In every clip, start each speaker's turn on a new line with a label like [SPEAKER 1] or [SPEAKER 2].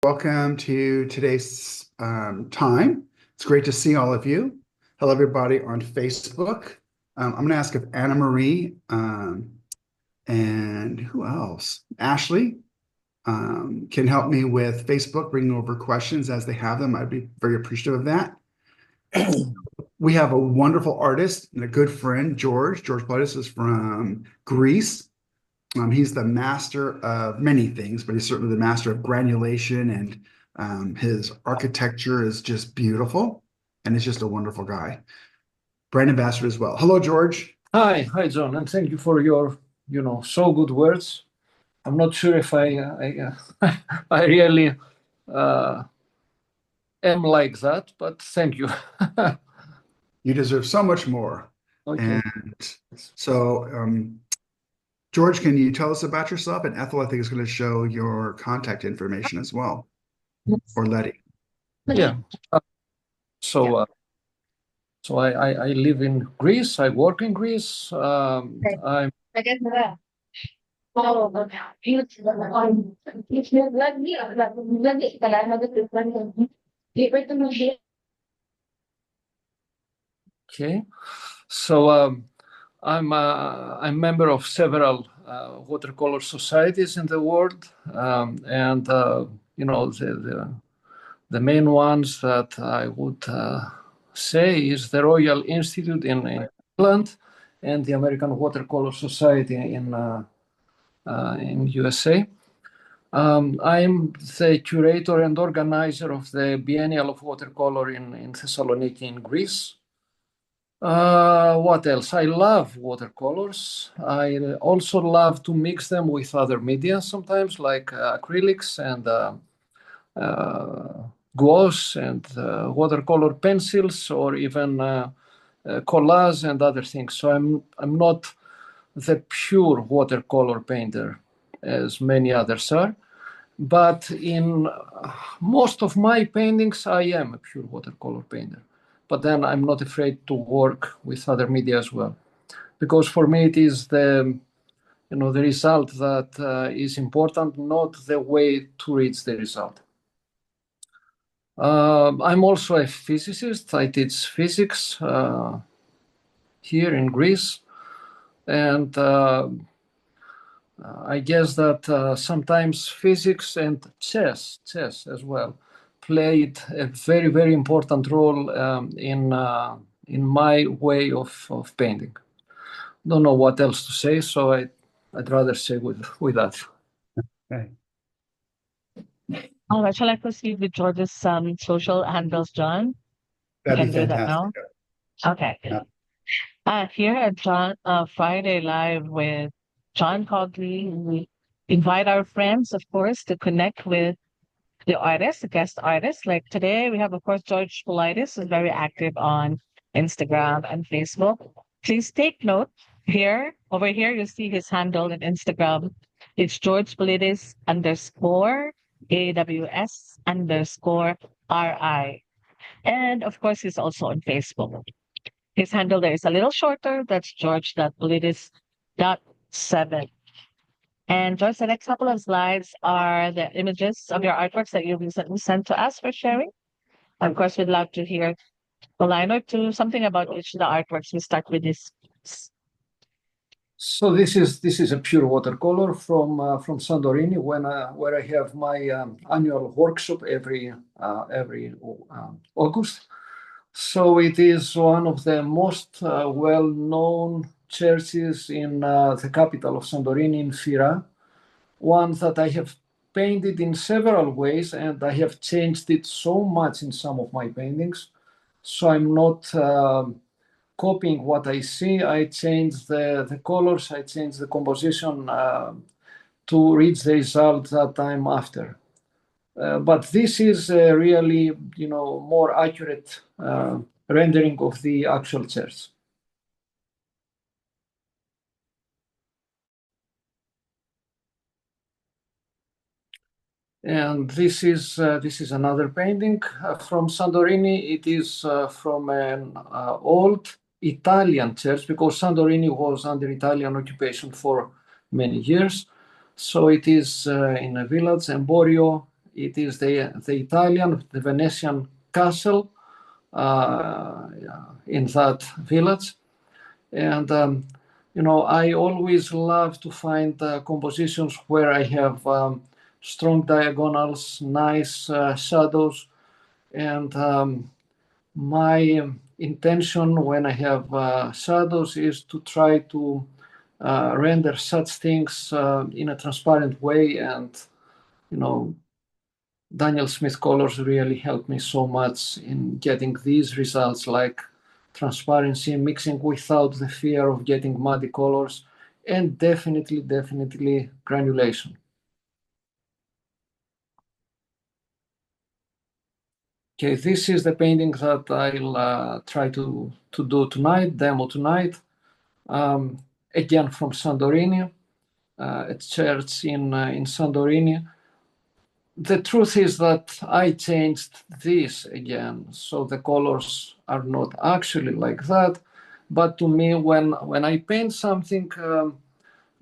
[SPEAKER 1] Welcome to today's time. It's great to see all of you. Hello, everybody on Facebook. I'm going to ask if Anna Marie and who else? Ashley can help me with Facebook, bringing over questions as they have them. I'd be very appreciative of that. We have a wonderful artist and a good friend, George. George Politis is from Greece. He's the master of many things, but he's certainly the master of granulation, and his architecture is just beautiful, and he's just a wonderful guy. Brand ambassador as well. Hello, George.
[SPEAKER 2] Hi, John, and thank you for your, so good words. I'm not sure if I really am like that, but thank you.
[SPEAKER 1] You deserve so much more.
[SPEAKER 2] Okay.
[SPEAKER 1] And so, George, can you tell us about yourself? And Ethel, I think, is going to show your contact information as well, or Letty.
[SPEAKER 2] Yeah. So I live in Greece. I work in Greece. I'm okay. So I'm a member of several watercolor societies in the world, and the main ones that I would say is the Royal Institute in England and the American Watercolor Society in USA. I'm the curator and organizer of the Biennial of Watercolor in Thessaloniki in Greece. What else? I love watercolors. I also love to mix them with other media sometimes, like acrylics and gouache and watercolor pencils, or even collage and other things. So I'm not the pure watercolor painter as many others are, but in most of my paintings I am a pure watercolor painter. But then I'm not afraid to work with other media as well, because for me it is the result that is important, not the way to reach the result. I'm also a physicist. I teach physics here in Greece, and I guess that sometimes physics and chess as well, played a very, very important role in my way of painting. Don't know what else to say, so I'd rather say with that.
[SPEAKER 1] Okay.
[SPEAKER 3] All right, shall I proceed with George's social handles, John?
[SPEAKER 1] That'd
[SPEAKER 3] Can
[SPEAKER 1] be
[SPEAKER 3] do that
[SPEAKER 1] fantastic.
[SPEAKER 3] now? Okay.
[SPEAKER 1] Yeah.
[SPEAKER 3] Here at John Friday Live with John Cogley, we invite our friends, of course, to connect with the artists, the guest artists. Like today, we have, of course, George Politis, who's very active on Instagram and Facebook. Please take note here. Over here, you see his handle on Instagram. It's George Politis _ AWS _ RI. And of course, he's also on Facebook. His handle there is a little shorter. That's George.Politis.7. And George, the next couple of slides are the images of your artworks that you recently sent to us for sharing. Of course, we'd love to hear a line or two, something about each of the artworks. We start with this.
[SPEAKER 2] So this is a pure watercolor from Santorini, where I have my annual workshop every August. So it is one of the most well-known churches in the capital of Santorini, in Fyra, one that I have painted in several ways, and I have changed it so much in some of my paintings. So I'm not copying what I see. I change the colors, I change the composition to reach the result that I'm after. But this is really, more accurate rendering of the actual church. And this is another painting from Santorini. It is from an old Italian church, because Santorini was under Italian occupation for many years. So it is in a village, Emporio, It is the Italian, the Venetian castle in that village. And, I always love to find compositions where I have strong diagonals, nice shadows. And my intention when I have shadows is to try to render such things in a transparent way. And, Daniel Smith colors really helped me so much in getting these results, like transparency, mixing without the fear of getting muddy colors, and definitely granulation. Okay, this is the painting that I'll try to do tonight, demo tonight. Again, from Santorini, a church in Santorini. The truth is that I changed this again, so the colors are not actually like that. But to me, when I paint something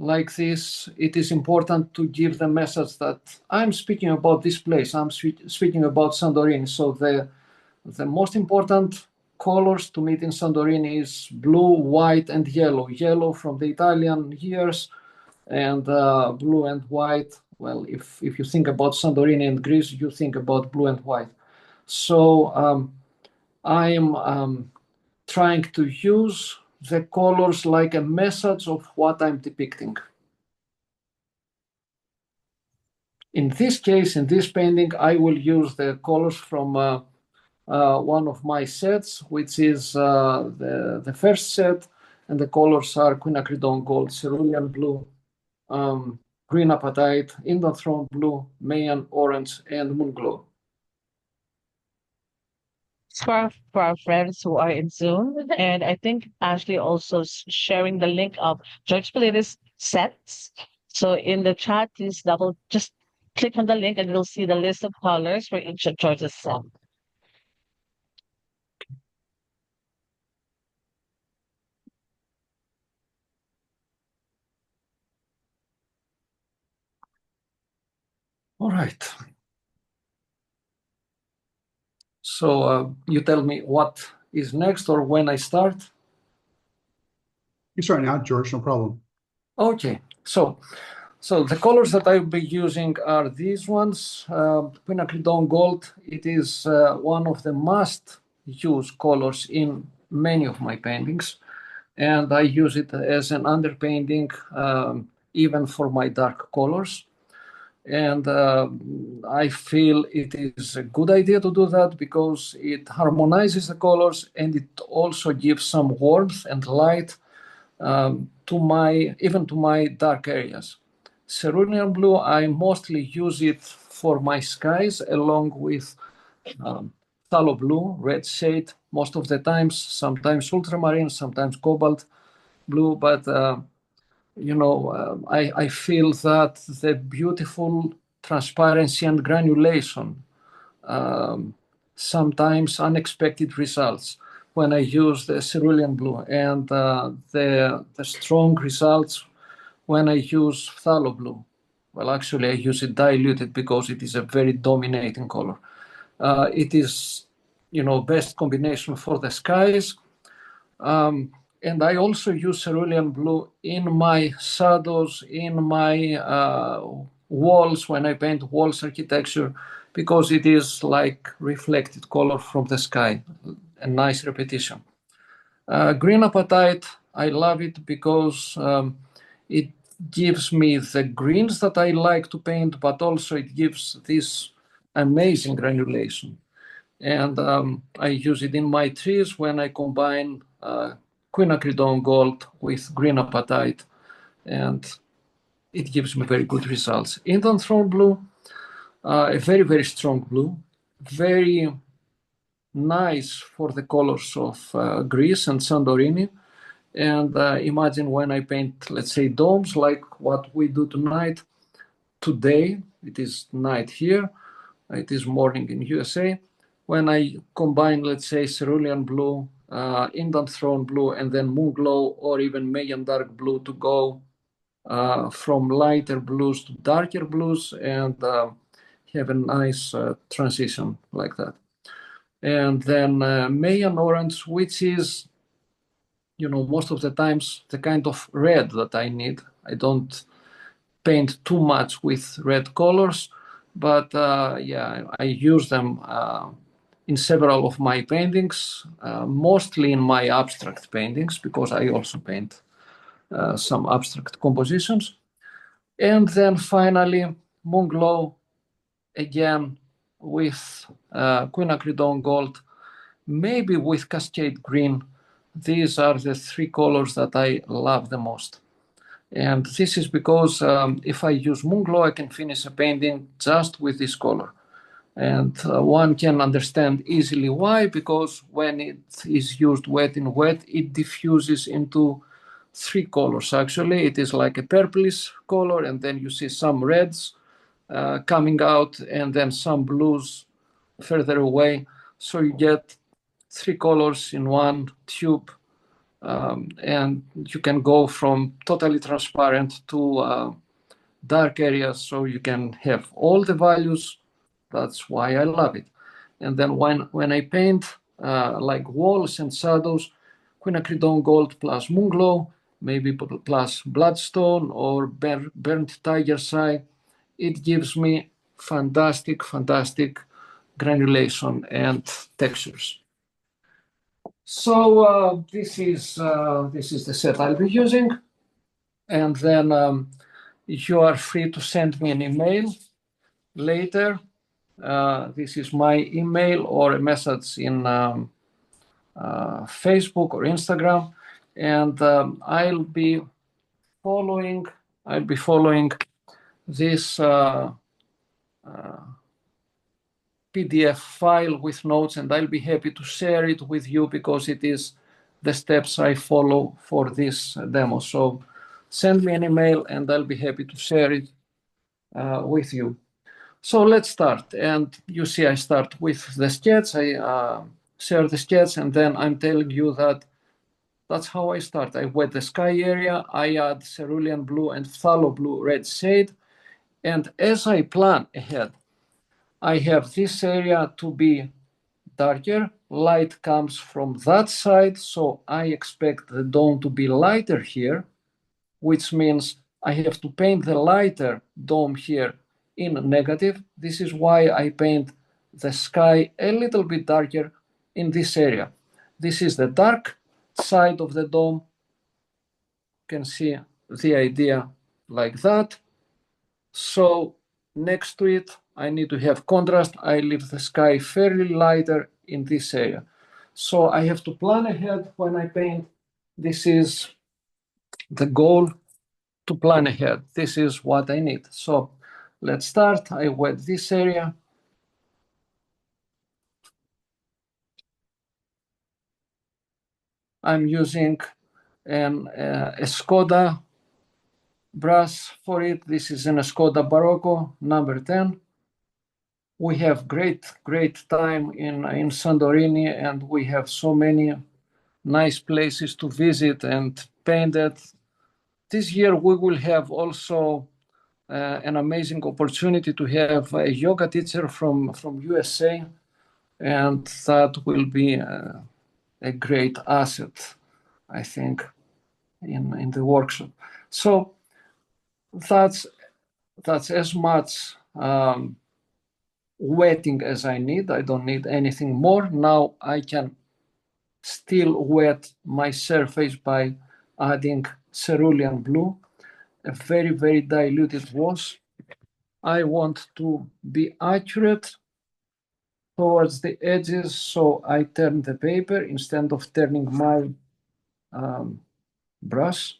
[SPEAKER 2] like this, it is important to give the message that I'm speaking about this place. I'm speaking about Santorini. So the most important colors to meet in Santorini is blue, white, and yellow. Yellow from the Italian years, and blue and white. Well, if you think about Santorini and Greece, you think about blue and white. So I am trying to use the colors like a message of what I'm depicting. In this case, in this painting, I will use the colors from one of my sets, which is the first set, and the colors are quinacridone gold, cerulean blue, green apatite, indanthrone blue, Mayan orange, and moon glow.
[SPEAKER 3] For our friends who are in Zoom, and I think Ashley also sharing the link of George Politis sets. So in the chat, please just click on the link and you'll see the list of colors for each of George's set.
[SPEAKER 2] All right. So you tell me what is next or when I start.
[SPEAKER 1] You start now, George, no problem.
[SPEAKER 2] Okay, so the colors that I will be using are these ones, quinacridone gold. It is one of the must-use colors in many of my paintings, and I use it as an underpainting even for my dark colors. And I feel it is a good idea to do that because it harmonizes the colors and it also gives some warmth and light to my dark areas. Cerulean blue, I mostly use it for my skies along with phthalo blue, red shade most of the times, sometimes ultramarine, sometimes cobalt blue, but I feel that the beautiful transparency and granulation, sometimes unexpected results when I use the cerulean blue, and the strong results when I use phthalo blue. Well, actually, I use it diluted because it is a very dominating color. It is, best combination for the skies. And I also use cerulean blue in my shadows, in my walls when I paint walls architecture, because it is like reflected color from the sky, a nice repetition. Green apatite, I love it because it gives me the greens that I like to paint, but also it gives this amazing granulation. And I use it in my trees when I combine quinacridone gold with green apatite, and it gives me very good results. Indanthrone blue, a very strong blue, very nice for the colors of Greece and Santorini. And imagine when I paint, let's say, domes like what we do tonight. Today, it is night here, it is morning in USA. When I combine, let's say, cerulean blue, indanthrone blue, and then moon glow or even Mayan dark blue to go from lighter blues to darker blues, and have a nice transition like that. And then Mayan orange, which is, most of the times the kind of red that I need. I don't paint too much with red colors, but I use them in several of my paintings, mostly in my abstract paintings, because I also paint some abstract compositions. And then finally, Moonglow, again, with quinacridone gold, maybe with cascade green. These are the three colors that I love the most. And this is because if I use Moonglow, I can finish a painting just with this color. And one can understand easily why, because when it is used wet in wet, it diffuses into three colors. Actually, it is like a purplish color, and then you see some reds coming out, and then some blues further away. So you get three colors in one tube, and you can go from totally transparent to dark areas, so you can have all the values. That's why I love it. And then when I paint like walls and shadows, quinacridone gold plus Moonglow, maybe plus bloodstone or burnt tiger's eye, it gives me fantastic granulation and textures. So this is the set I'll be using, and then you are free to send me an email later. This is my email or a message in Facebook or Instagram, and I'll be following this PDF file with notes, and I'll be happy to share it with you because it is the steps I follow for this demo. So send me an email and I'll be happy to share it with you. So let's start. And you see I start with the sketch. I share the sketch, and then I'm telling you that that's how I start. I wet the sky area, I add cerulean blue and phthalo blue red shade, and as I plan ahead, I have this area to be darker. Light comes from that side, so I expect the dome to be lighter here, which means I have to paint the lighter dome here in negative. This is why I paint the sky a little bit darker in this area. This is the dark side of the dome. You can see the idea like that. So next to it, I need to have contrast. I leave the sky fairly lighter in this area. So I have to plan ahead when I paint. This is the goal, to plan ahead. This is what I need. So let's start. I wet this area. I'm using a Skoda brush for it. This is an Skoda Barocco number 10. We have great time in Santorini, and we have so many nice places to visit and paint it. This year we will have also an amazing opportunity to have a yoga teacher from USA, and that will be a great asset, I think, in the workshop. So that's as much wetting as I need. I don't need anything more. Now I can still wet my surface by adding cerulean blue, a very diluted wash. I want to be accurate towards the edges, so I turn the paper instead of turning my brush.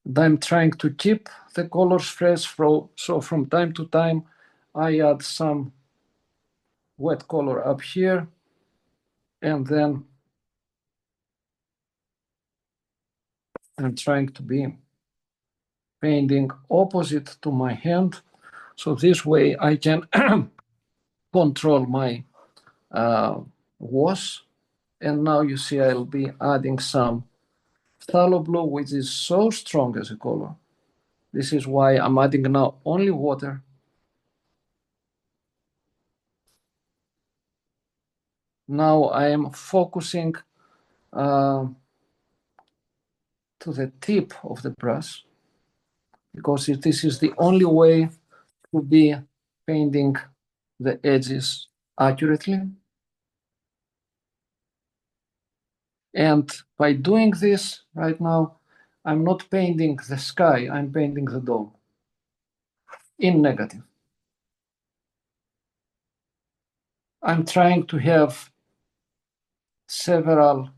[SPEAKER 2] And I'm trying to keep the colors fresh, so from time to time I add some wet color up here, and then I'm trying to be painting opposite to my hand, so this way I can control my wash. And now you see I'll be adding some phthalo blue, which is so strong as a color. This is why I'm adding now only water. now I am focusing to the tip of the brush, because this is the only way to be painting the edges accurately. And by doing this right now, I'm not painting the sky, I'm painting the dome in negative. I'm trying to have several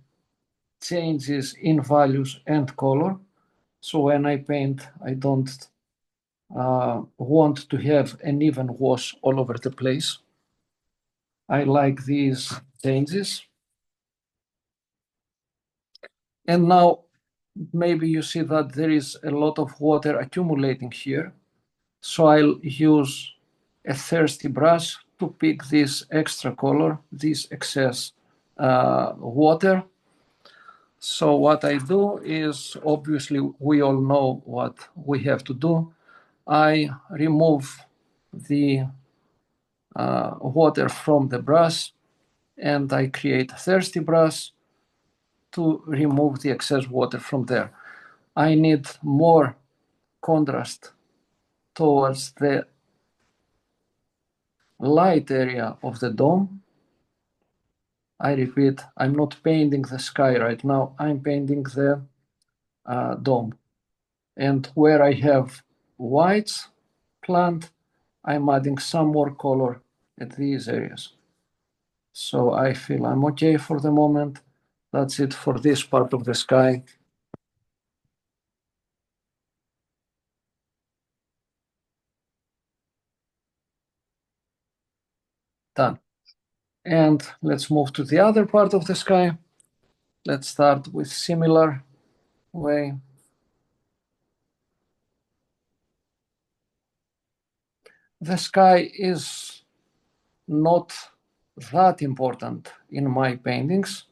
[SPEAKER 2] changes in values and color. So when I paint, I don't want to have an even wash all over the place. I like these changes. And now maybe you see that there is a lot of water accumulating here. So I'll use a thirsty brush to pick this extra color, this excess water. So what I do is, obviously, we all know what we have to do. I remove the water from the brush, and I create a thirsty brush to remove the excess water from there. I need more contrast towards the light area of the dome. I repeat, I'm not painting the sky right now, I'm painting the dome. And where I have whites planned, I'm adding some more color at these areas. So I feel I'm okay for the moment. That's it for this part of the sky. Done. And let's move to the other part of the sky. Let's start with similar way. The sky is not that important in my paintings,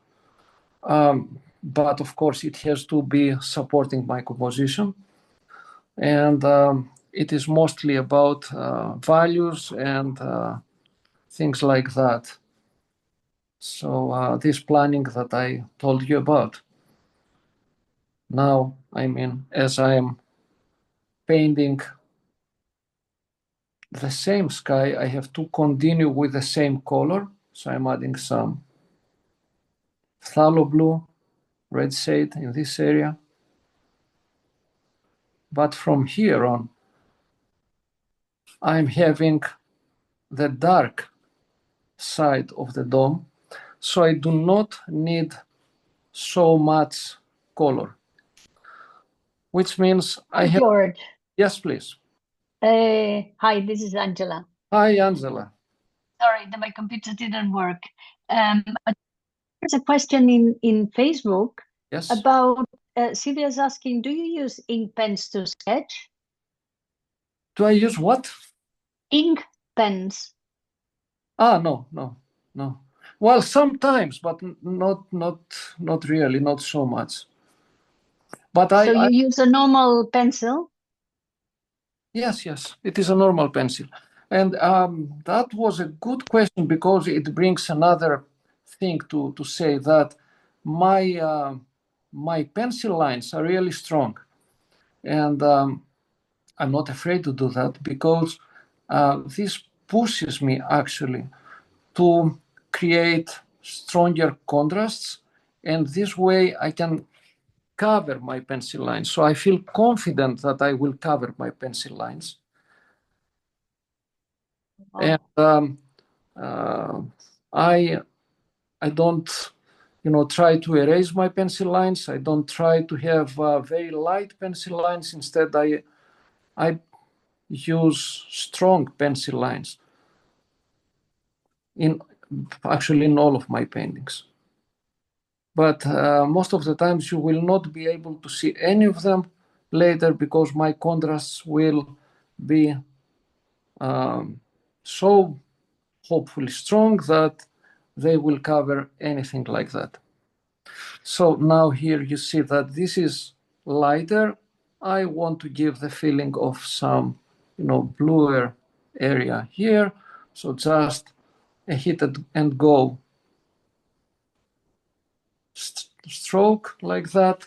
[SPEAKER 2] but of course it has to be supporting my composition. And it is mostly about values and things like that. So this planning that I told you about. Now, I mean, as I am painting the same sky, I have to continue with the same color. So I'm adding some phthalo blue, red shade in this area. But from here on, I'm having the dark side of the dome. So I do not need so much color, which means I have...
[SPEAKER 4] George,
[SPEAKER 2] Yes, please.
[SPEAKER 4] hi, this is Angela.
[SPEAKER 2] Hi, Angela.
[SPEAKER 4] Sorry that my computer didn't work. There's a question in Facebook
[SPEAKER 2] Yes.
[SPEAKER 4] about Sylvia's asking, do you use ink pens to sketch?
[SPEAKER 2] Do I use what?
[SPEAKER 4] Ink pens.
[SPEAKER 2] No. Well, sometimes, but not really, not so much. But
[SPEAKER 4] So you use a normal pencil?
[SPEAKER 2] Yes, it is a normal pencil. And that was a good question, because it brings another thing to say that my pencil lines are really strong. And I'm not afraid to do that, because this pushes me actually to create stronger contrasts. And this way I can cover my pencil lines. So I feel confident that I will cover my pencil lines.
[SPEAKER 4] Oh.
[SPEAKER 2] And I don't, try to erase my pencil lines. I don't try to have very light pencil lines. Instead, I use strong pencil lines in all of my paintings. But most of the times you will not be able to see any of them later, because my contrasts will be so hopefully strong that they will cover anything like that. So now here you see that this is lighter. I want to give the feeling of some, bluer area here. So just a hit and go stroke like that.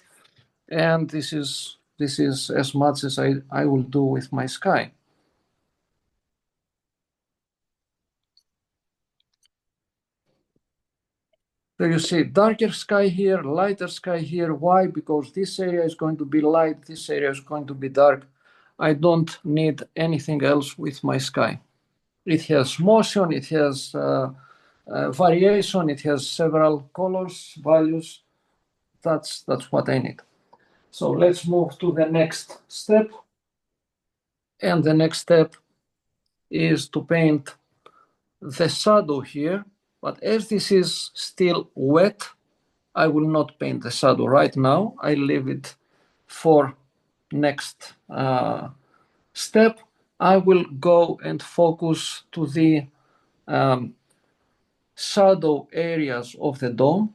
[SPEAKER 2] And this is as much as I will do with my sky. So you see darker sky here, lighter sky here. Why? Because this area is going to be light, this area is going to be dark. I don't need anything else with my sky. It has motion, it has variation, it has several colors, values. That's what I need. So let's move to the next step. And the next step is to paint the shadow here. But as this is still wet, I will not paint the shadow right now. I leave it for next step. I will go and focus to the shadow areas of the dome.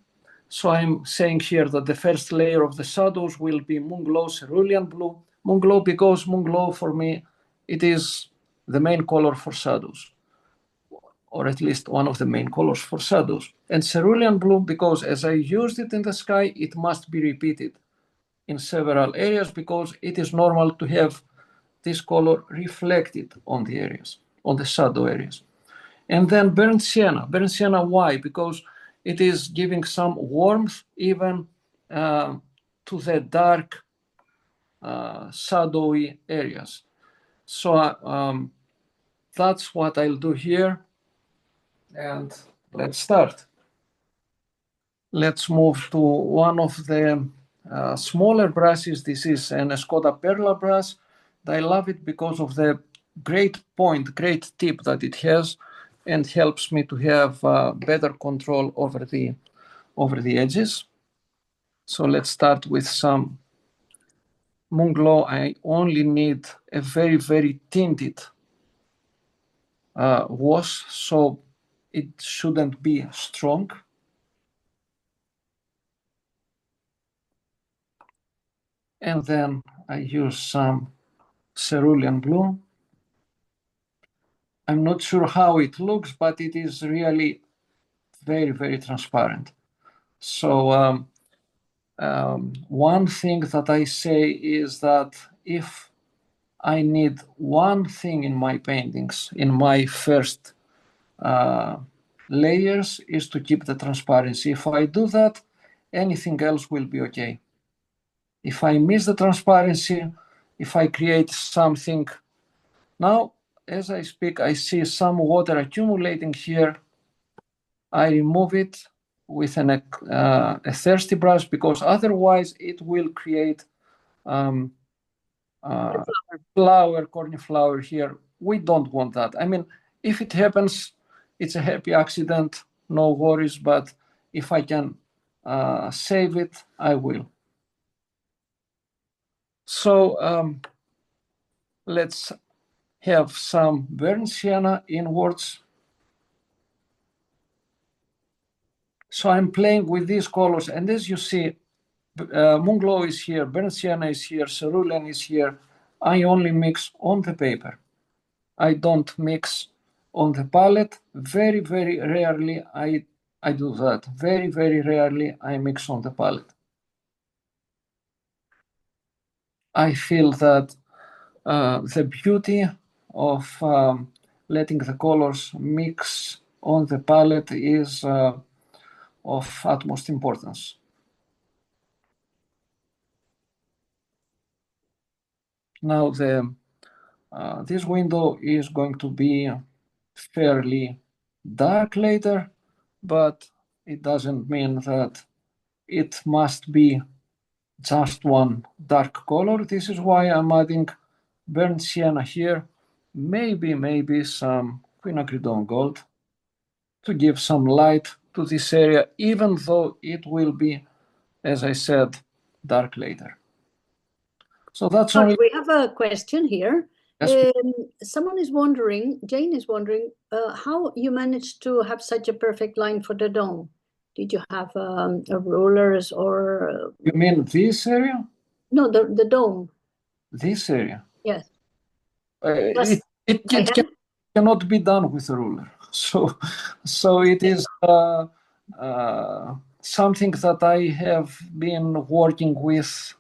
[SPEAKER 2] So I'm saying here that the first layer of the shadows will be Moonglow Cerulean Blue. Moonglow because Moonglow for me, it is the main color for shadows, or at least one of the main colors for shadows. And Cerulean Blue because as I used it in the sky, it must be repeated in several areas because it is normal to have this color reflected on the areas, on the shadow areas. And then burnt sienna. Burnt sienna, why? Because it is giving some warmth even to the dark, shadowy areas. So that's what I'll do here. And let's start. Let's move to one of the smaller brushes. This is an Escoda Perla brush. I love it because of the great point, great tip that it has, and helps me to have better control over the edges. So let's start with some Moonglow. I only need a very, very tinted wash, so it shouldn't be strong. And then I use some cerulean blue. I'm not sure how it looks, but it is really very, very transparent. So one thing that I say is that if I need one thing in my paintings, in my first layers, is to keep the transparency. If I do that, anything else will be okay. If I miss the transparency, if I create something, now as I speak, I see some water accumulating here. I remove it with a thirsty brush because otherwise it will create flower, cornflower here. We don't want that. I mean, if it happens, it's a happy accident, no worries, but if I can save it, I will. So let's have some burnt sienna inwards. So I'm playing with these colors, and as you see, Moonglow is here, burnt sienna is here, cerulean is here. I only mix on the paper. I don't mix on the palette. Very, very rarely I do that. Very, very rarely I mix on the palette. I feel that the beauty of letting the colors mix on the palette is of utmost importance. Now this window is going to be fairly dark later, but it doesn't mean that it must be just one dark color. This is why I'm adding burnt sienna here, maybe some quinacridone gold to give some light to this area, even though it will be, as I said, dark later. So that's only.
[SPEAKER 4] We have a question here.
[SPEAKER 2] Yes.
[SPEAKER 4] Someone is wondering, Jane is wondering, how you managed to have such a perfect line for the dome. Did you have rulers or?
[SPEAKER 2] You mean this area?
[SPEAKER 4] No, the dome.
[SPEAKER 2] This area.
[SPEAKER 4] Yes.
[SPEAKER 2] It cannot be done with a ruler. So it is something that I have been working with,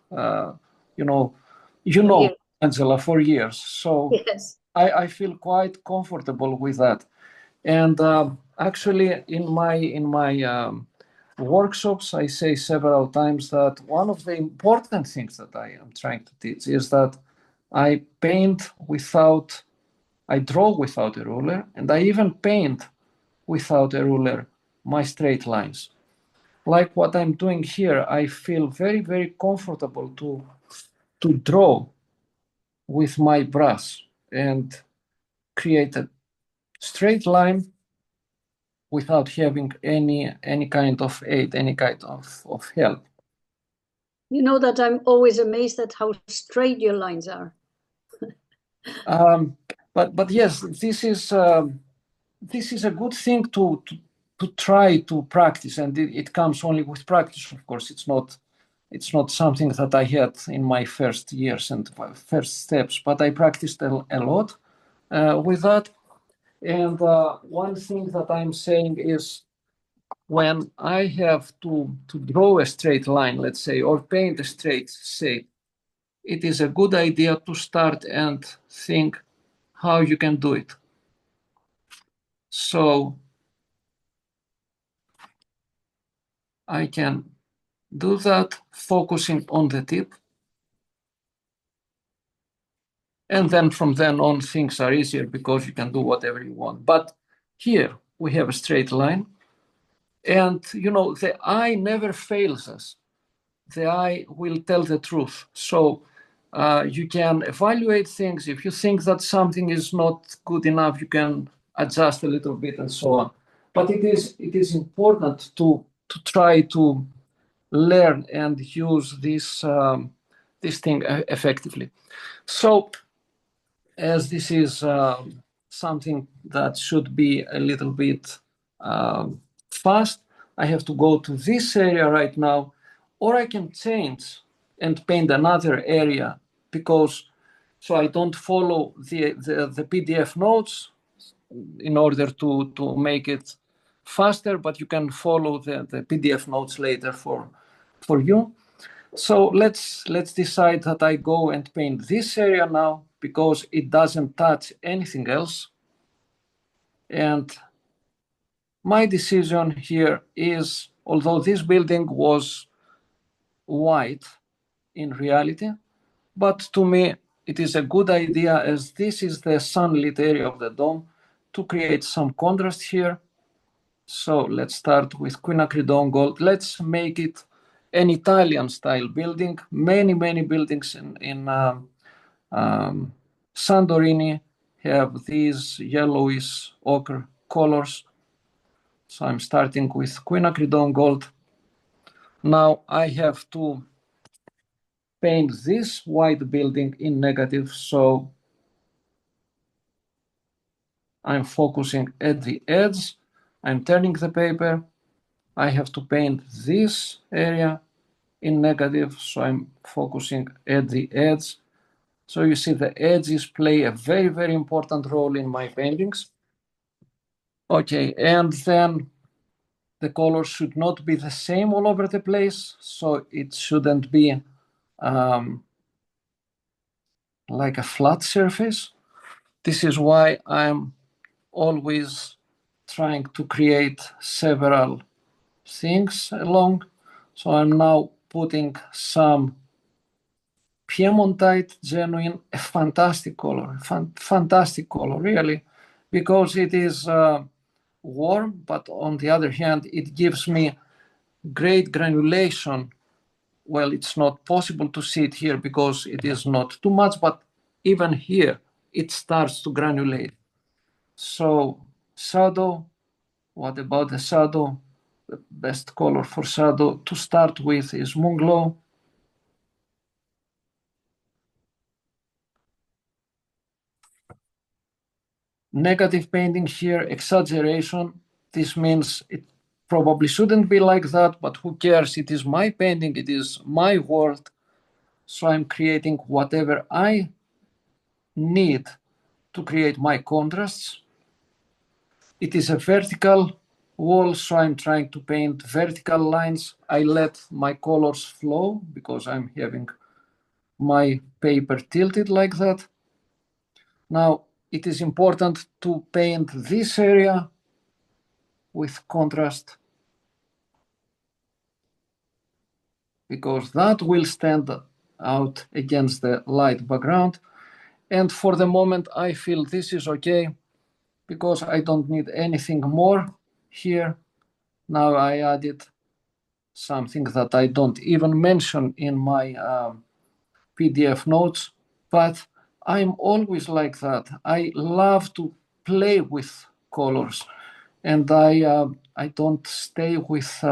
[SPEAKER 4] years.
[SPEAKER 2] Angela, for years. So
[SPEAKER 4] Yes.
[SPEAKER 2] I feel quite comfortable with that. And actually, in my workshops, I say several times that one of the important things that I am trying to teach is that I draw without a ruler, and I even paint without a ruler my straight lines. Like what I'm doing here, I feel very, very comfortable to draw with my brush and create a straight line without having any kind of aid, any kind of help.
[SPEAKER 4] You know that I'm always amazed at how straight your lines are.
[SPEAKER 2] But yes, this is a good thing to try to practice, and it comes only with practice. Of course, it's not something that I had in my first years and first steps, but I practiced a lot with that. And one thing that I'm saying is, when I have to draw a straight line, let's say, or paint a straight shape, it is a good idea to start and think how you can do it. So I can do that, focusing on the tip. And then from then on, things are easier because you can do whatever you want. But here we have a straight line. And, the eye never fails us. The eye will tell the truth. So you can evaluate things. If you think that something is not good enough, you can adjust a little bit and so on. But it is important to try to learn and use this thing effectively. So as this is something that should be a little bit fast, I have to go to this area right now, or I can change and paint another area, so I don't follow the PDF notes in order to make it faster, but you can follow the PDF notes later for you. So let's decide that I go and paint this area now because it doesn't touch anything else. And my decision here is, although this building was white in reality, but to me it is a good idea, as this is the sunlit area of the dome, to create some contrast here. So let's start with quinacridone gold. Let's make it an Italian style building. Many buildings in Santorini have these yellowish ochre colors. So I'm starting with quinacridone gold. Now I have to paint this white building in negative, so I'm focusing at the edge. I'm turning the paper. I have to paint this area in negative, so I'm focusing at the edge. So you see the edges play a very important role in my paintings. Okay, and then the colors should not be the same all over the place, so it shouldn't be like a flat surface. This is why I'm always trying to create several things along. So I'm now putting some Piemontite genuine, a fantastic color, really, because it is warm, but on the other hand, it gives me great granulation. Well, it's not possible to see it here because it is not too much, but even here, it starts to granulate. So shadow, what about the shadow? The best color for shadow to start with is Moonglow. Negative painting here, exaggeration. This means it probably shouldn't be like that, but who cares? It is my painting, it is my world. So I'm creating whatever I need to create my contrasts. It is a vertical wall, so I'm trying to paint vertical lines. I let my colors flow because I'm having my paper tilted like that. Now it is important to paint this area with contrast because that will stand out against the light background. And for the moment, I feel this is okay because I don't need anything more here. Now I added something that I don't even mention in my PDF notes, but I'm always like that. I love to play with colors, and I don't stay with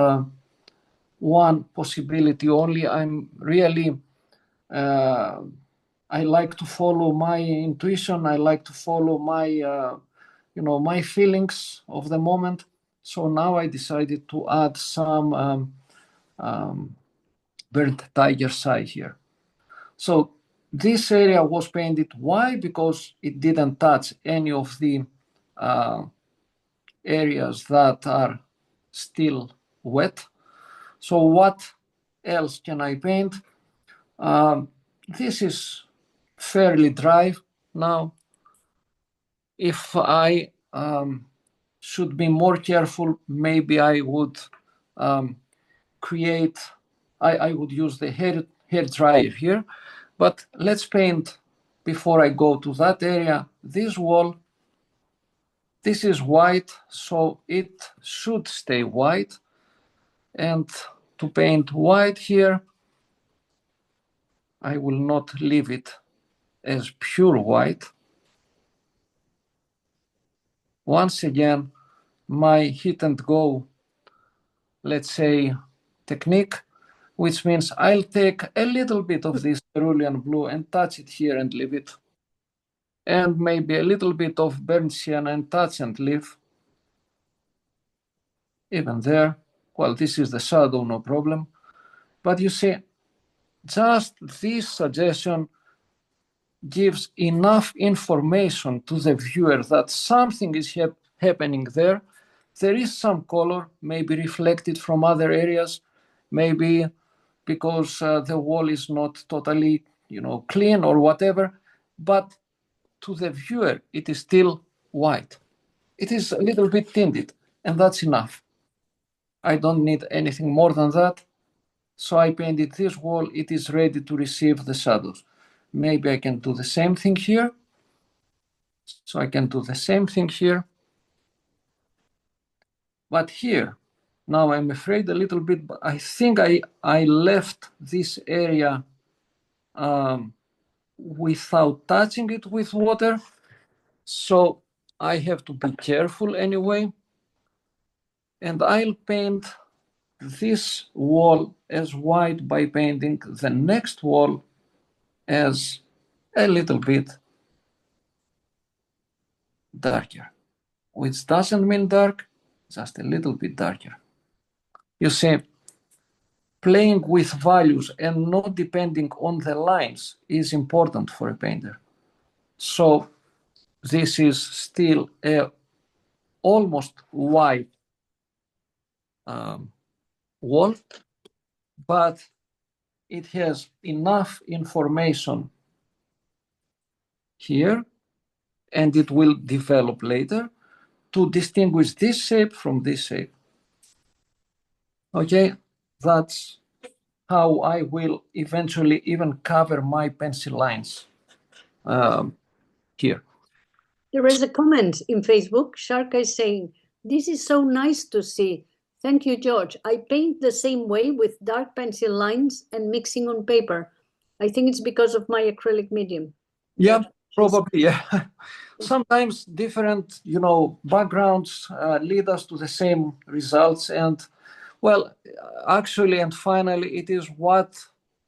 [SPEAKER 2] one possibility only. I'm really I like to follow my intuition. I like to follow my my feelings of the moment. So now I decided to add some burnt tiger eye here. So this area was painted. Why? Because it didn't touch any of the areas that are still wet. So what else can I paint? This is fairly dry now. If I should be more careful, maybe I would create, I would use the hair dryer here, but let's paint before I go to that area. This wall, this is white, so it should stay white. And to paint white here, I will not leave it as pure white. Once again, my hit and go, let's say, technique, which means I'll take a little bit of this cerulean blue and touch it here and leave it. And maybe a little bit of burnt sienna and touch and leave. Even there, well, this is the shadow, no problem. But you see, just this suggestion gives enough information to the viewer that something is happening there. There is some color, maybe reflected from other areas, maybe because the wall is not totally, clean or whatever. But to the viewer, it is still white. It is a little bit tinted, and that's enough. I don't need anything more than that. So I painted this wall. It is ready to receive the shadows. Maybe I can do the same thing here. So I can do the same thing here. But here, now I'm afraid a little bit, but I think I left this area without touching it with water. So I have to be careful anyway. And I'll paint this wall as white by painting the next wall as a little bit darker, which doesn't mean dark, just a little bit darker. You see, playing with values and not depending on the lines is important for a painter. So this is still a almost white wall, but it has enough information here, and it will develop later to distinguish this shape from this shape. Okay, that's how I will eventually even cover my pencil lines here.
[SPEAKER 4] There is a comment in Facebook. Sharka is saying, "This is so nice to see. Thank you, George. I paint the same way with dark pencil lines and mixing on paper. I think it's because of my acrylic medium."
[SPEAKER 2] Yeah, probably. Yeah. Sometimes different, backgrounds lead us to the same results. And well, actually, and finally, it is what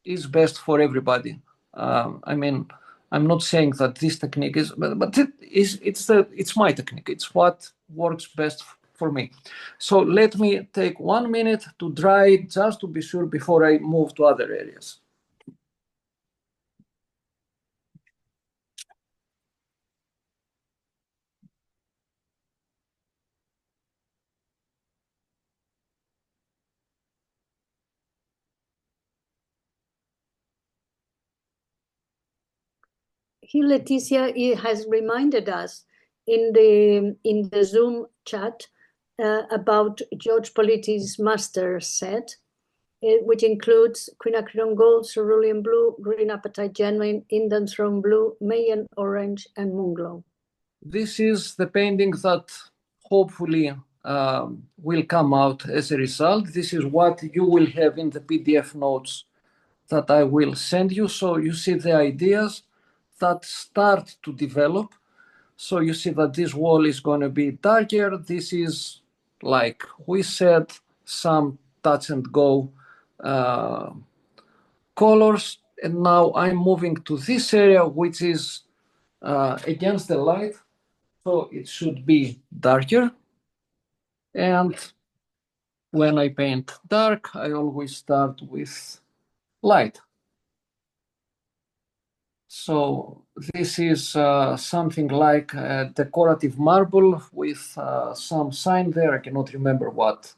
[SPEAKER 2] is best for everybody. I mean, I'm not saying that this technique is, but it's my technique. It's what works best for me. So let me take 1 minute to dry it just to be sure before I move to other areas.
[SPEAKER 4] Here, Leticia has reminded us in the Zoom chat about George Politis' master set, which includes quinacridone gold, cerulean blue, green apatite genuine, Indian throne blue, Mayan orange, and moonglow.
[SPEAKER 2] This is the painting that hopefully will come out as a result. This is what you will have in the PDF notes that I will send you. So you see the ideas that start to develop. So you see that this wall is going to be darker. This is, like we said, some touch and go colors. And now I'm moving to this area, which is against the light. So it should be darker. And when I paint dark, I always start with light. So this is something like a decorative marble with some sign there. I cannot remember what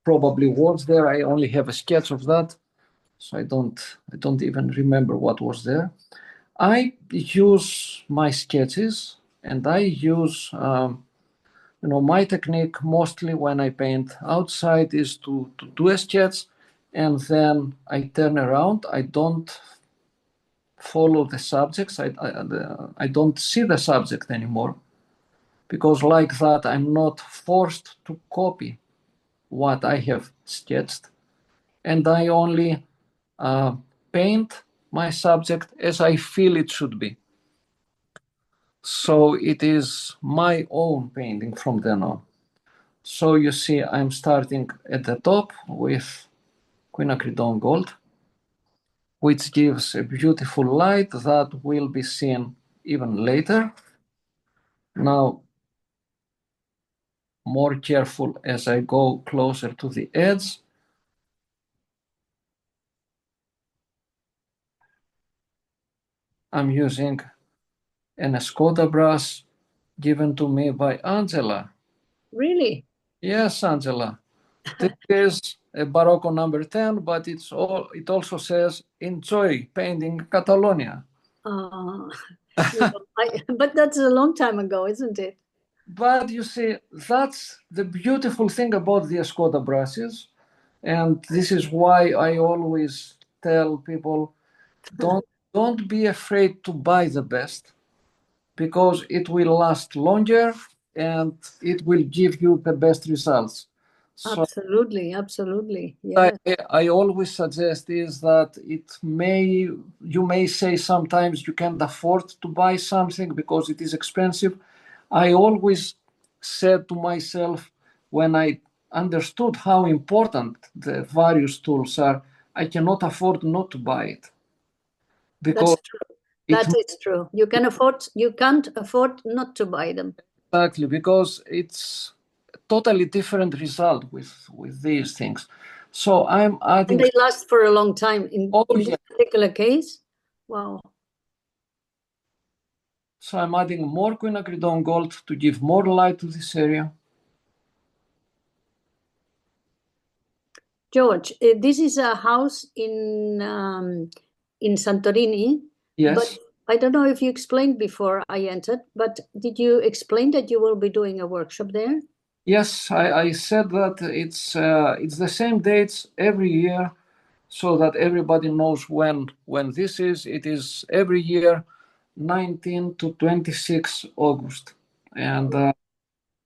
[SPEAKER 2] probably was there. I only have a sketch of that. So I don't even remember what was there. I use my sketches and I use my technique mostly when I paint outside is to do a sketch and then I turn around. I don't follow the subjects. I don't see the subject anymore because like that I'm not forced to copy what I have sketched, and I only paint my subject as I feel it should be. So it is my own painting from then on. So you see I'm starting at the top with quinacridone gold, which gives a beautiful light that will be seen even later. Now, more careful as I go closer to the edge. I'm using an Escoda brush given to me by Angela.
[SPEAKER 4] Really?
[SPEAKER 2] Yes, Angela. This is a Barocco number 10, but it also says enjoy painting Catalonia.
[SPEAKER 4] But that's a long time ago, isn't it?
[SPEAKER 2] But you see, that's the beautiful thing about the Escoda brushes. And this is why I always tell people, don't be afraid to buy the best, because it will last longer and it will give you the best results. So
[SPEAKER 4] Absolutely. Yeah.
[SPEAKER 2] I always suggest is that you may say sometimes you can't afford to buy something because it is expensive. I always said to myself when I understood how important the various tools are, I cannot afford not to buy it. Because
[SPEAKER 4] That's true. That is true. You can't afford not to buy them.
[SPEAKER 2] Exactly, because it's a totally different result with these things. So I'm adding.
[SPEAKER 4] And they last for a long time in this particular case. Wow.
[SPEAKER 2] So I'm adding more quinacridone gold to give more light to this area.
[SPEAKER 4] George, this is a house in Santorini.
[SPEAKER 2] Yes.
[SPEAKER 4] But I don't know if you explained before I entered, but did you explain that you will be doing a workshop there?
[SPEAKER 2] Yes, I said that it's the same dates every year, so that everybody knows when this is. It is every year, 19 to 26 August, and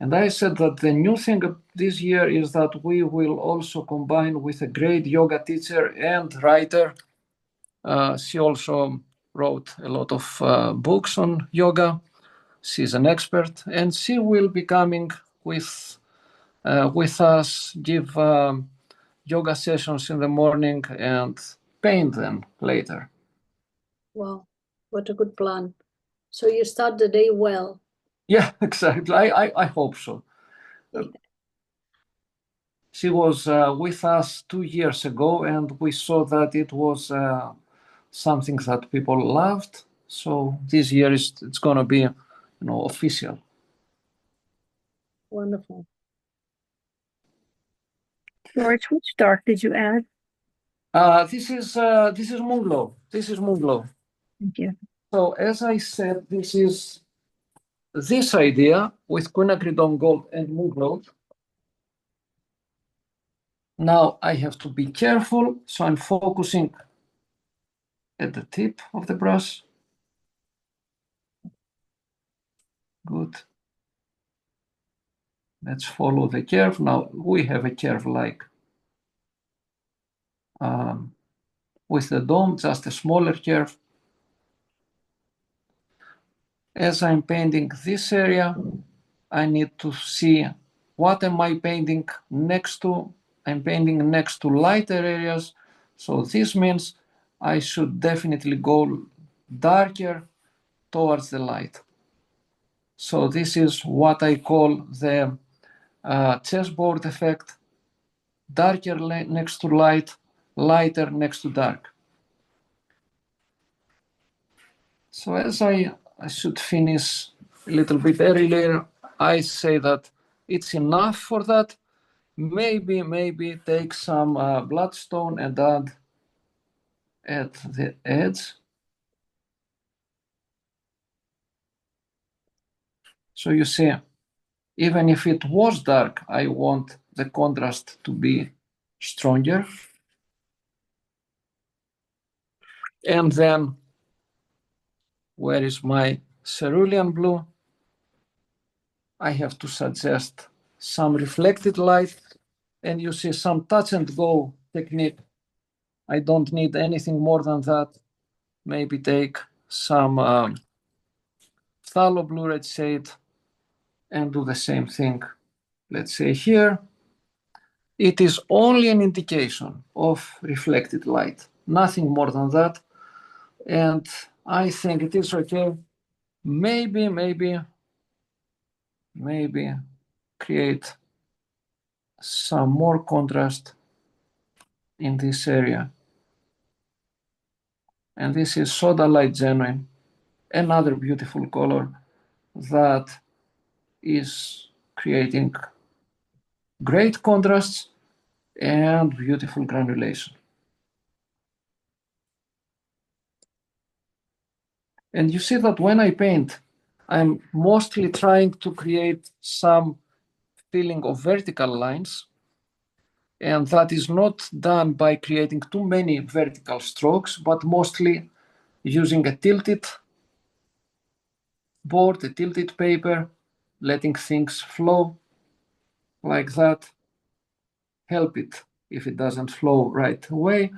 [SPEAKER 2] I said that the new thing this year is that we will also combine with a great yoga teacher and writer. She also wrote a lot of books on yoga. She's an expert, and she will be coming with us, give yoga sessions in the morning and paint them later.
[SPEAKER 4] Wow, what a good plan. So you start the day well.
[SPEAKER 2] Yeah, exactly. I hope so.
[SPEAKER 4] Yeah.
[SPEAKER 2] She was with us 2 years ago, and we saw that it was something that people loved. So this year it's going to be, official.
[SPEAKER 4] Wonderful.
[SPEAKER 5] George, which dark did you add?
[SPEAKER 2] This is Moonglow. This is Moonglow.
[SPEAKER 5] Thank you.
[SPEAKER 2] So as I said, this is this idea with quinacridone gold and moon gold. Now I have to be careful, so I'm focusing at the tip of the brush. Good. Let's follow the curve. Now we have a curve like with the dome, just a smaller curve. As I'm painting this area, I need to see what am I painting next to. I'm painting next to lighter areas. So this means I should definitely go darker towards the light. So this is what I call the chessboard effect. Darker next to light, lighter next to dark. So as I should finish a little bit earlier, I say that it's enough for that. Maybe take some bloodstone and add at the edge. So you see, even if it was dark, I want the contrast to be stronger. And then, where is my cerulean blue? I have to suggest some reflected light, and you see some touch and go technique. I don't need anything more than that. Maybe take some phthalo blue red shade and do the same thing. Let's say here, it is only an indication of reflected light, nothing more than that. And I think it is okay. Maybe create some more contrast in this area. And this is Soda Light Genuine, another beautiful color that is creating great contrasts and beautiful granulation. And you see that when I paint, I'm mostly trying to create some feeling of vertical lines. And that is not done by creating too many vertical strokes, but mostly using a tilted board, a tilted paper, letting things flow like that. Help it if it doesn't flow right away.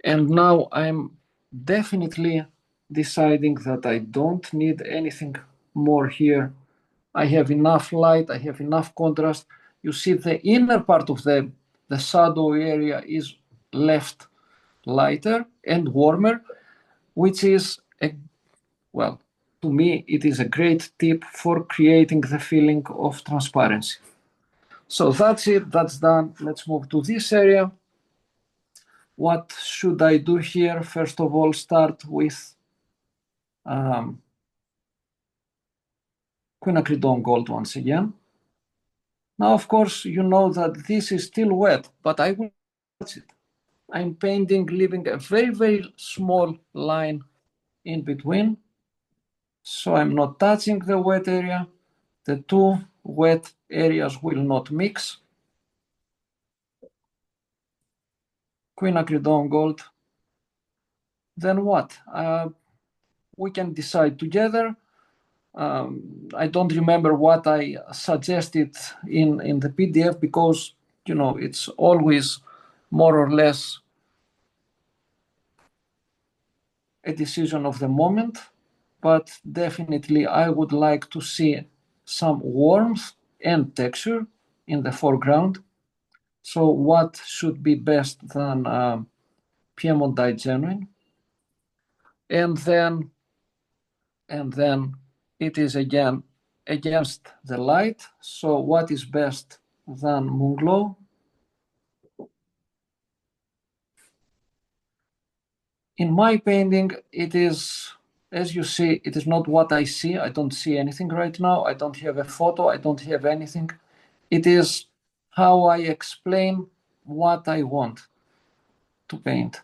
[SPEAKER 2] And now I'm definitely deciding that I don't need anything more here. I have enough light, I have enough contrast. You see the inner part of the shadow area is left lighter and warmer, which is, well, to me, it is a great tip for creating the feeling of transparency. So that's it, that's done. Let's move to this area. What should I do here? First of all, start with quinacridone gold once again. Now, of course, you know that this is still wet, but I will touch it. I'm painting, leaving a very small line in between. So I'm not touching the wet area. The two wet areas will not mix. Quinacridone gold. Then what? We can decide together. I don't remember what I suggested in the PDF because, you know, it's always more or less a decision of the moment, but definitely I would like to see some warmth and texture in the foreground. So what should be best than Piedmont Dyed Genuine? And then it is again against the light. So what is best than Moonglow? In my painting, it is, as you see, it is not what I see. I don't see anything right now. I don't have a photo. I don't have anything. It is how I explain what I want to paint.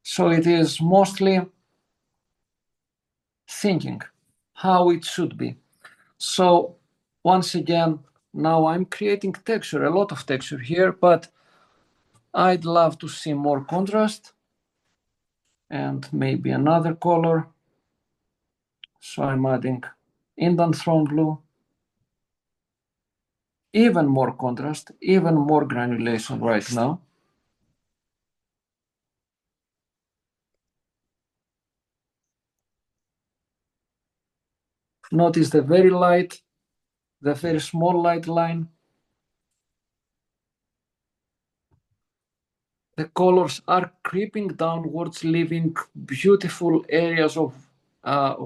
[SPEAKER 2] So it is mostly thinking how it should be. So once again, now I'm creating texture, a lot of texture here, but I'd love to see more contrast and maybe another color. So I'm adding indent throne blue, even more contrast, even more granulation right now. Notice the very light, the very small light line. The colors are creeping downwards, leaving beautiful areas of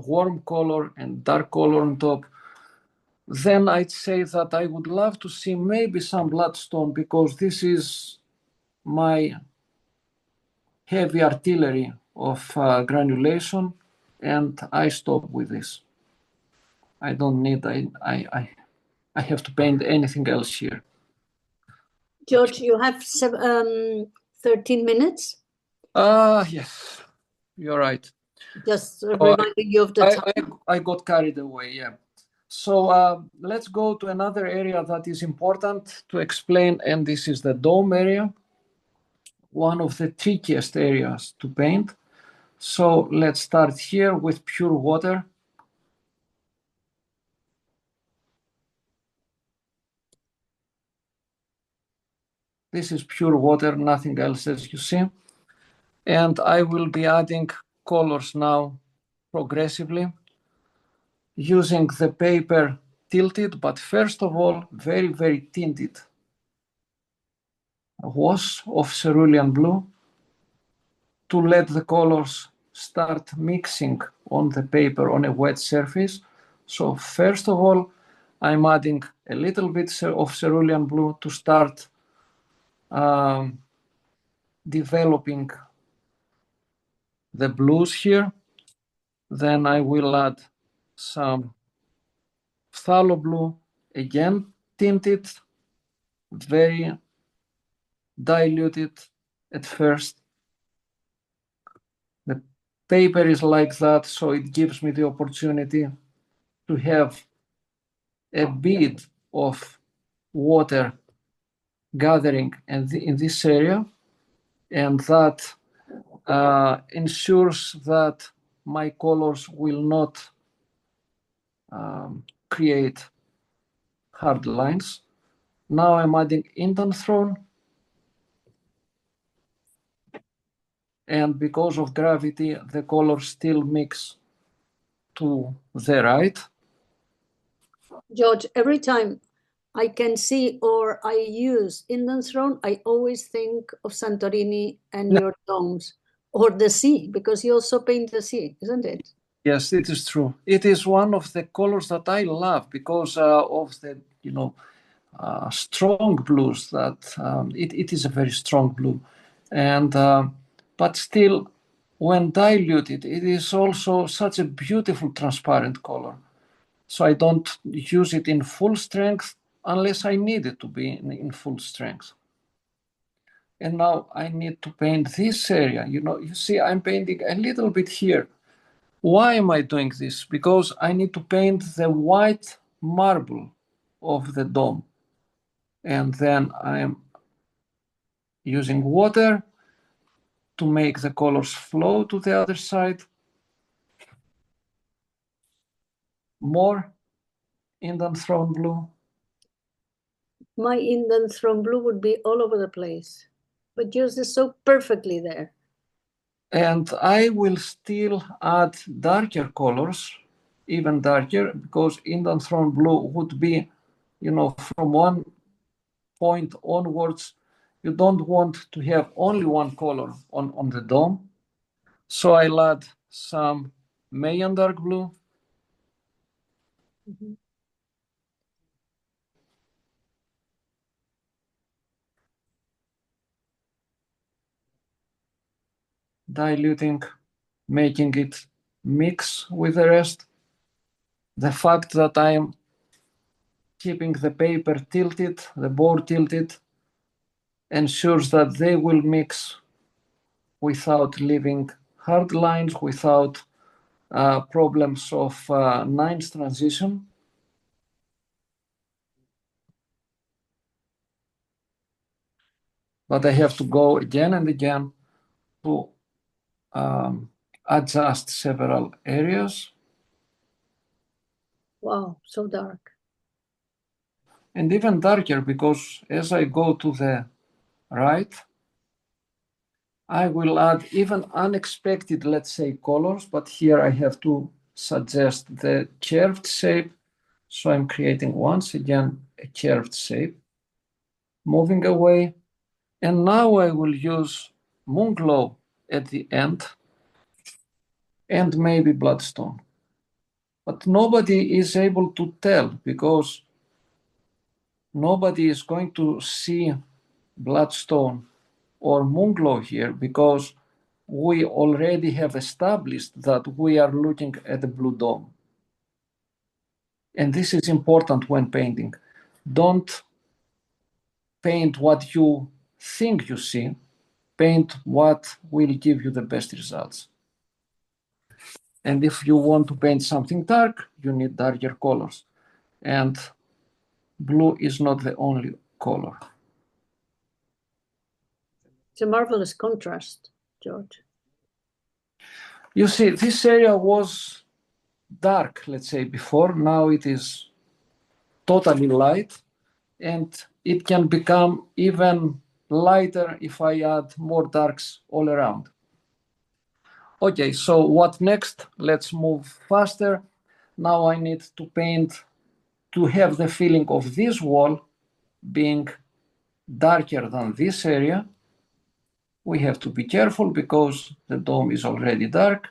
[SPEAKER 2] warm color and dark color on top. Then I'd say that I would love to see maybe some bloodstone, because this is my heavy artillery of granulation, and I stop with this. I don't need, I have to paint anything else here.
[SPEAKER 4] George, you have 13 minutes.
[SPEAKER 2] Yes, you're right.
[SPEAKER 4] Just reminding you of the time.
[SPEAKER 2] I got carried away, yeah. So let's go to another area that is important to explain, and this is the dome area, one of the trickiest areas to paint. So let's start here with pure water. This is pure water, nothing else, as you see. And I will be adding colors now progressively, using the paper tilted, but first of all, very, very tinted wash of cerulean blue to let the colors start mixing on the paper on a wet surface. So first of all, I'm adding a little bit of cerulean blue to start developing the blues here. Then I will add some phthalo blue, again tinted, very diluted at first. The paper is like that, so it gives me the opportunity to have a bit of water gathering in this area, and that ensures that my colors will not create hard lines. Now I'm adding indent throne, and because of gravity, the colors still mix to the right.
[SPEAKER 4] George, every time I can see or I use indent throne, I always think of Santorini and your domes, or the sea, because you also paint the sea, isn't it?
[SPEAKER 2] Yes, it is true. It is one of the colors that I love because of the, strong blues. That it is a very strong blue, and but still, when diluted, it is also such a beautiful transparent color. So I don't use it in full strength unless I need it to be in full strength. And now I need to paint this area. You see, I'm painting a little bit here. Why am I doing this? Because I need to paint the white marble of the dome. And then I am using water to make the colors flow to the other side. More indent throne blue.
[SPEAKER 4] My indent throne blue would be all over the place, but yours is so perfectly there.
[SPEAKER 2] And I will still add darker colors, even darker, because indent throne blue would be, from one point onwards, you don't want to have only one color on the dome. So I'll add some Mayan dark blue.
[SPEAKER 4] Mm-hmm.
[SPEAKER 2] Diluting, making it mix with the rest. The fact that I am keeping the paper tilted, the board tilted, ensures that they will mix without leaving hard lines, without problems of nines transition. But I have to go again and again to adjust several areas.
[SPEAKER 4] Wow, so dark.
[SPEAKER 2] And even darker, because as I go to the right, I will add even unexpected, let's say, colors, but here I have to suggest the curved shape. So I'm creating once again a curved shape, moving away. And now I will use Moonglow at the end and maybe Bloodstone. But nobody is able to tell because nobody is going to see Bloodstone or Moonglow here because we already have established that we are looking at the blue dome. And this is important when painting. Don't paint what you think you see, paint what will give you the best results. And if you want to paint something dark, you need darker colors. And blue is not the only color.
[SPEAKER 4] It's a marvelous contrast, George.
[SPEAKER 2] You see, this area was dark, let's say, before. Now it is totally light, and it can become even lighter if I add more darks all around. Okay, so what next? Let's move faster. Now I need to paint to have the feeling of this wall being darker than this area. We have to be careful because the dome is already dark.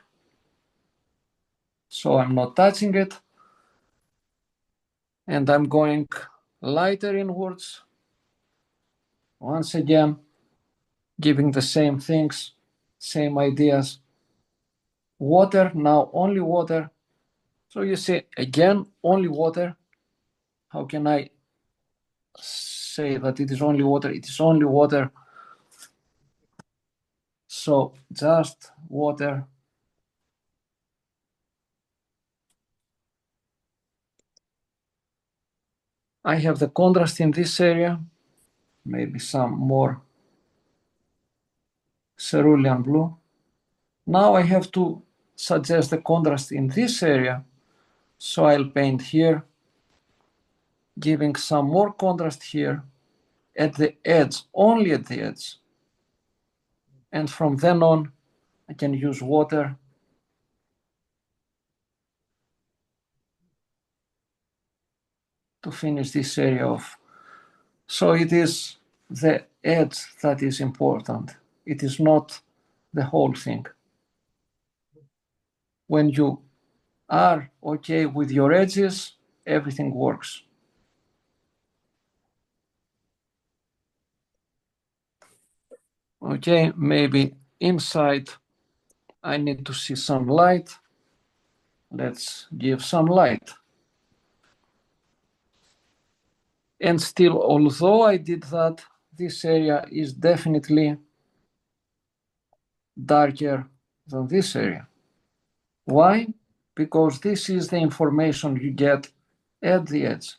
[SPEAKER 2] So I'm not touching it. And I'm going lighter inwards. Once again, giving the same things, same ideas. Water, now only water. So you see, again, only water. How can I say that it is only water? It is only water. So just water. I have the contrast in this area, maybe some more cerulean blue. Now I have to suggest the contrast in this area. So I'll paint here, giving some more contrast here at the edge, only at the edge. And from then on, I can use water to finish this area off. So it is the edge that is important. It is not the whole thing. When you are okay with your edges, everything works. Okay, maybe inside I need to see some light. Let's give some light. And still, although I did that, this area is definitely darker than this area. Why? Because this is the information you get at the edge,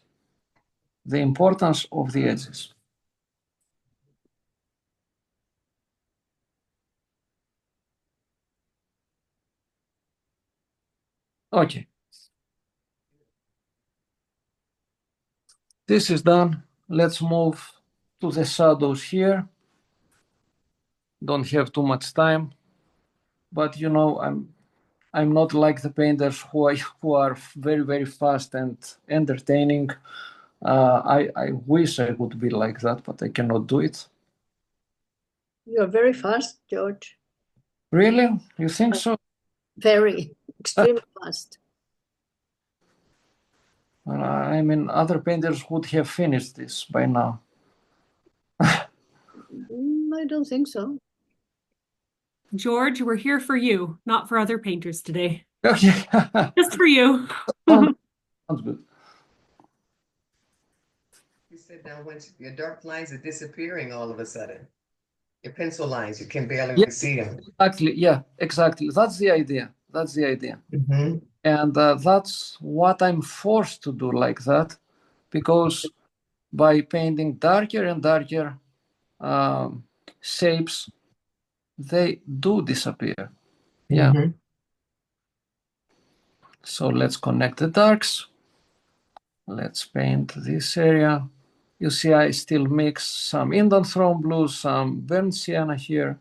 [SPEAKER 2] the importance of the edges. Okay. This is done. Let's move to the shadows here. Don't have too much time, but you know, I'm not like the painters who are very, very fast and entertaining. I wish I would be like that, but I cannot do it.
[SPEAKER 4] You're very fast, George.
[SPEAKER 2] Really? You think so?
[SPEAKER 4] Very, extremely fast.
[SPEAKER 2] I mean, other painters would have finished this by now.
[SPEAKER 4] I don't think so.
[SPEAKER 6] George, we're here for you, not for other painters today.
[SPEAKER 2] Okay.
[SPEAKER 6] Just for you.
[SPEAKER 2] Sounds good.
[SPEAKER 7] You said now once your dark lines are disappearing all of a sudden. Your pencil lines, you can barely
[SPEAKER 2] Yeah.
[SPEAKER 7] see them.
[SPEAKER 2] Exactly. Yeah, exactly. That's the idea. That's the idea.
[SPEAKER 7] Mm-hmm.
[SPEAKER 2] And that's what I'm forced to do like that, because by painting darker and darker shapes, they do disappear. Yeah.
[SPEAKER 7] Mm-hmm.
[SPEAKER 2] So let's connect the darks. Let's paint this area. You see, I still mix some Indanthrone blue, some burnt sienna here,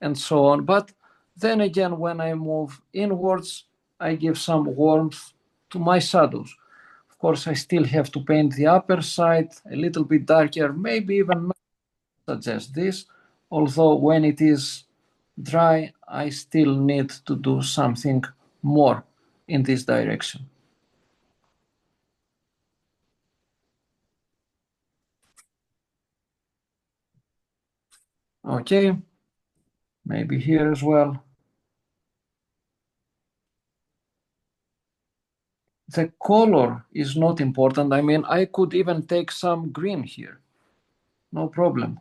[SPEAKER 2] and so on. But then again, when I move inwards, I give some warmth to my shadows. Of course, I still have to paint the upper side a little bit darker, maybe even not suggest this, although when it is dry, I still need to do something more in this direction. Okay, maybe here as well. The color is not important. I mean, I could even take some green here, no problem.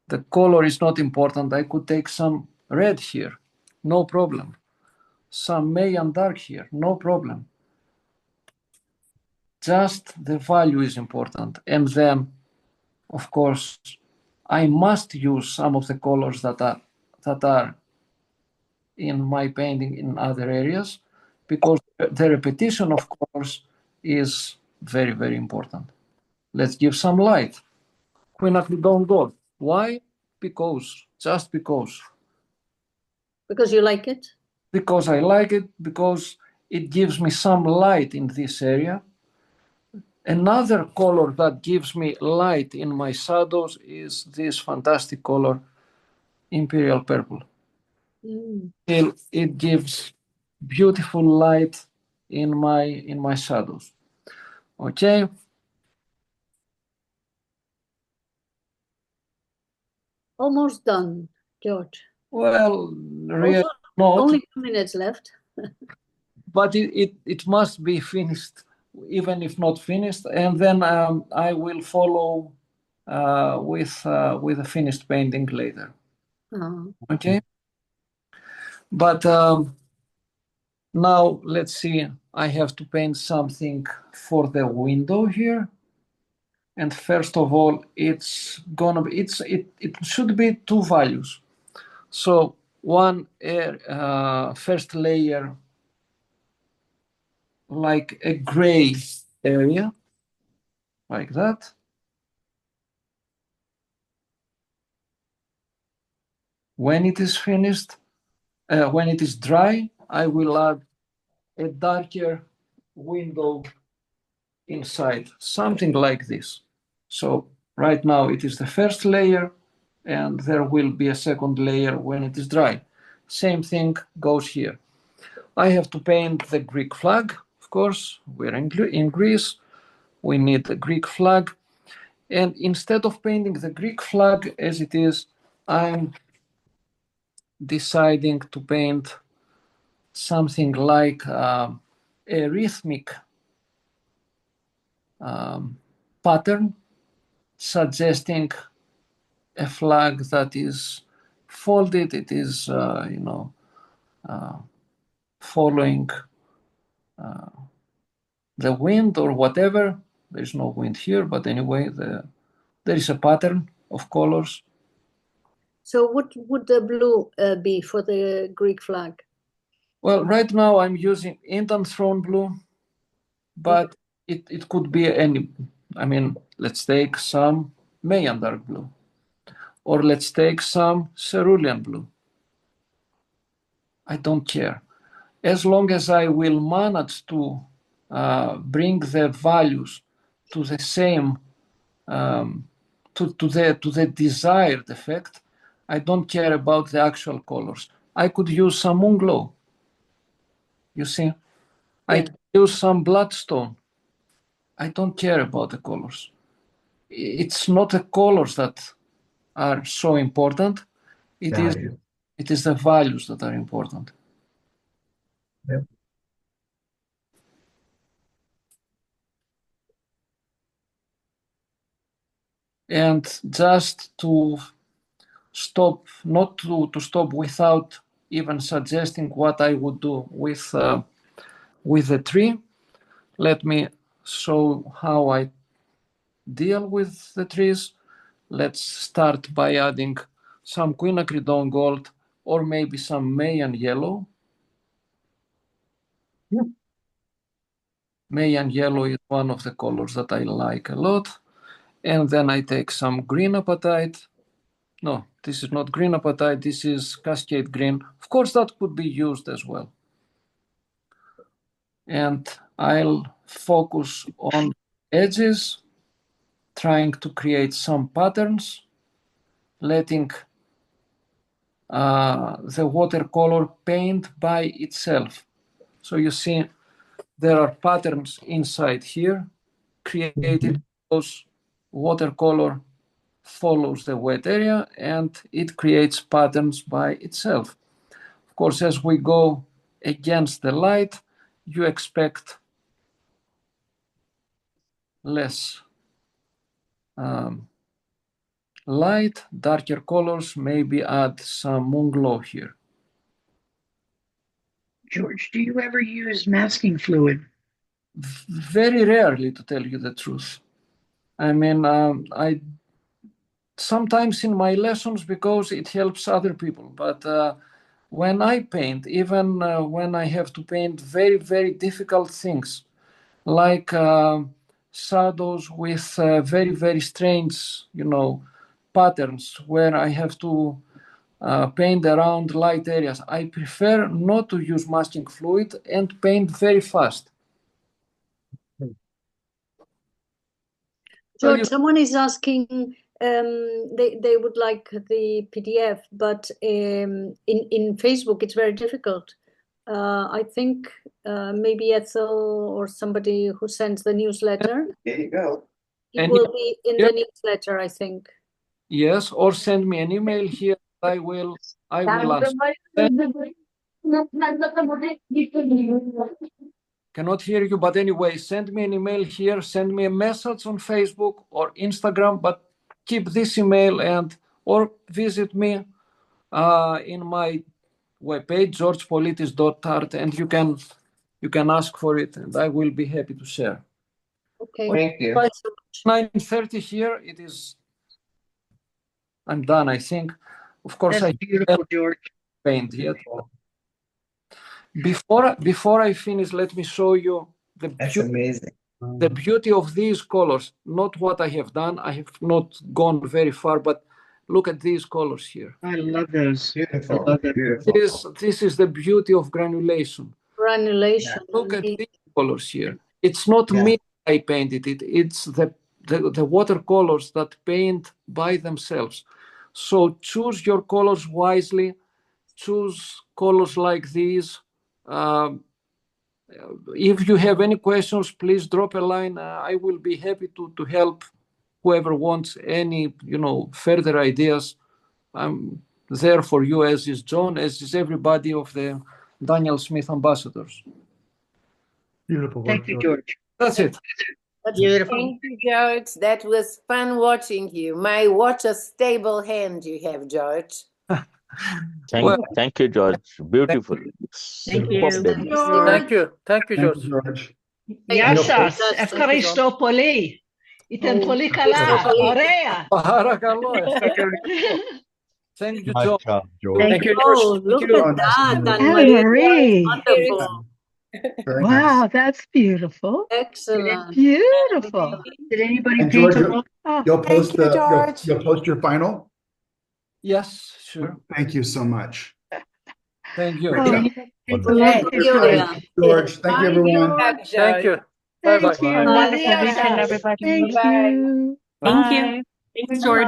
[SPEAKER 2] The color is not important. I could take some red here, no problem. Some Mayan dark here, no problem. Just the value is important. And then, of course, I must use some of the colors that are in my painting in other areas, because the repetition of colors is very, very important. Let's give some light. Queen Ugly Dawn Gold. Why? Because, just because.
[SPEAKER 4] Because you like it?
[SPEAKER 2] Because I like it, because it gives me some light in this area. Another color that gives me light in my shadows is this fantastic color, Imperial Purple.
[SPEAKER 4] Mm.
[SPEAKER 2] It gives beautiful light in my shadows. Okay.
[SPEAKER 4] Almost done, George.
[SPEAKER 2] Well, really
[SPEAKER 4] Also,
[SPEAKER 2] not,
[SPEAKER 4] only 2 minutes left.
[SPEAKER 2] but it must be finished, even if not finished, and then I will follow with a finished painting later. Okay. But now let's see. I have to paint something for the window here. And first of all, it should be two values. So one first layer, like a gray area, like that. When it is finished, when it is dry, I will add a darker window inside, something like this. So right now it is the first layer, and there will be a second layer when it is dry. Same thing goes here. I have to paint the Greek flag, of course. We're in Greece. We need the Greek flag. And instead of painting the Greek flag as it is, I'm deciding to paint something like a rhythmic pattern, suggesting a flag that is folded. It is, following the wind or whatever. There's no wind here, but anyway, there is a pattern of colors.
[SPEAKER 4] So what would the blue be for the Greek flag?
[SPEAKER 2] Well, right now I'm using Indanthrone blue, but it could be any. I mean, let's take some Mayan dark blue, or let's take some cerulean blue. I don't care. As long as I will manage to bring the values to the same, to the desired effect, I don't care about the actual colors. I could use some moon glow. You see, I could use some bloodstone. I don't care about the colors. It's not the colors that are so important. It is the values that are important.
[SPEAKER 7] Yep.
[SPEAKER 2] And just to stop, not to stop without even suggesting what I would do with the tree. Let me show how I deal with the trees. Let's start by adding some quinacridone gold or maybe some Mayan yellow. Mayan yellow is one of the colors that I like a lot. And then I take some green apatite. No, this is not green apatite, this is cascade green. Of course, that could be used as well. And I'll focus on edges, trying to create some patterns, letting the watercolor paint by itself. So you see there are patterns inside here created because watercolor follows the wet area and it creates patterns by itself. Of course, as we go against the light, you expect less light, darker colors, maybe add some moon glow here.
[SPEAKER 8] George, do you ever use masking fluid?
[SPEAKER 2] Very rarely, to tell you the truth. I mean, I sometimes in my lessons because it helps other people, but when I paint, even when I have to paint very, very difficult things, like shadows with very, very strange, patterns where I have to paint around light areas, I prefer not to use masking fluid and paint very fast.
[SPEAKER 4] George, someone is asking, they would like the PDF, but in Facebook it's very difficult. I think maybe Ethel or somebody who sends the newsletter.
[SPEAKER 7] There you go.
[SPEAKER 4] It will be in the newsletter, I think.
[SPEAKER 2] Yes, or send me an email here. I will answer. Cannot hear you, but anyway, send me an email here, send me a message on Facebook or Instagram, but keep this email or visit me in my webpage, georgepolitis.art, and you can ask for it, and I will be happy to share.
[SPEAKER 4] Okay.
[SPEAKER 7] Thank you.
[SPEAKER 2] 9:30 here. It is. I'm done, I think. Of course,
[SPEAKER 8] That's beautiful, George.
[SPEAKER 2] Paint yet. Before I finish, let me show you
[SPEAKER 7] That's amazing.
[SPEAKER 2] the beauty of these colors. Not what I have done. I have not gone very far, but look at these colors here.
[SPEAKER 8] I love those.
[SPEAKER 7] Beautiful.
[SPEAKER 8] I love that.
[SPEAKER 7] Beautiful.
[SPEAKER 2] This is the beauty of granulation.
[SPEAKER 4] Granulation.
[SPEAKER 2] Look at these colors here. It's not me I painted it. It's the watercolors that paint by themselves. So choose your colors wisely. Choose colors like these. If you have any questions, please drop a line. I will be happy to help whoever wants any, further ideas. I'm there for you, as is John, as is everybody of the Daniel Smith ambassadors.
[SPEAKER 1] Beautiful work,
[SPEAKER 8] Thank you, George.
[SPEAKER 2] That's it.
[SPEAKER 4] That's
[SPEAKER 8] Beautiful.
[SPEAKER 9] Thank you, George. That was fun watching you. What a stable hand you have, George.
[SPEAKER 10] Thank you, George. Beautiful.
[SPEAKER 8] Thank you.
[SPEAKER 10] Superb demo.
[SPEAKER 2] Thank you. Thank you,
[SPEAKER 1] Thank
[SPEAKER 2] George.
[SPEAKER 1] you, George.
[SPEAKER 11] Γεια σας.
[SPEAKER 4] Thank you.
[SPEAKER 11] Ευχαριστώ πολύ. Ήταν πολύ καλά. Ωραία.
[SPEAKER 2] Παρακαλώ. Thank you, John.
[SPEAKER 12] Nice job, George.
[SPEAKER 8] Thank you,
[SPEAKER 4] Oh,
[SPEAKER 8] George.
[SPEAKER 4] look
[SPEAKER 1] you.
[SPEAKER 4] at that,
[SPEAKER 1] Anna
[SPEAKER 4] Anne-Marie.
[SPEAKER 5] Marie.
[SPEAKER 4] Wonderful.
[SPEAKER 1] Very
[SPEAKER 5] Wow,
[SPEAKER 1] nice.
[SPEAKER 5] that's beautiful.
[SPEAKER 4] Excellent.
[SPEAKER 5] Beautiful.
[SPEAKER 8] Did anybody
[SPEAKER 1] And
[SPEAKER 8] paint
[SPEAKER 1] George,
[SPEAKER 8] a book?
[SPEAKER 5] Oh,
[SPEAKER 1] You'll post
[SPEAKER 9] you, George.
[SPEAKER 1] you'll post your final.
[SPEAKER 2] Yes, sure.
[SPEAKER 1] Thank you so much.
[SPEAKER 2] Thank you.
[SPEAKER 1] Great job.
[SPEAKER 8] Paint a
[SPEAKER 12] Wonderful.
[SPEAKER 8] book?
[SPEAKER 4] Thank you, Leah.
[SPEAKER 1] George, thank you, everyone.
[SPEAKER 2] Thank you. Bye-bye.
[SPEAKER 5] thank you.
[SPEAKER 3] Wonderful weekend, everybody.
[SPEAKER 5] Thank
[SPEAKER 9] Bye.
[SPEAKER 5] you.
[SPEAKER 6] Thank you.
[SPEAKER 3] Bye.
[SPEAKER 6] Thanks, George.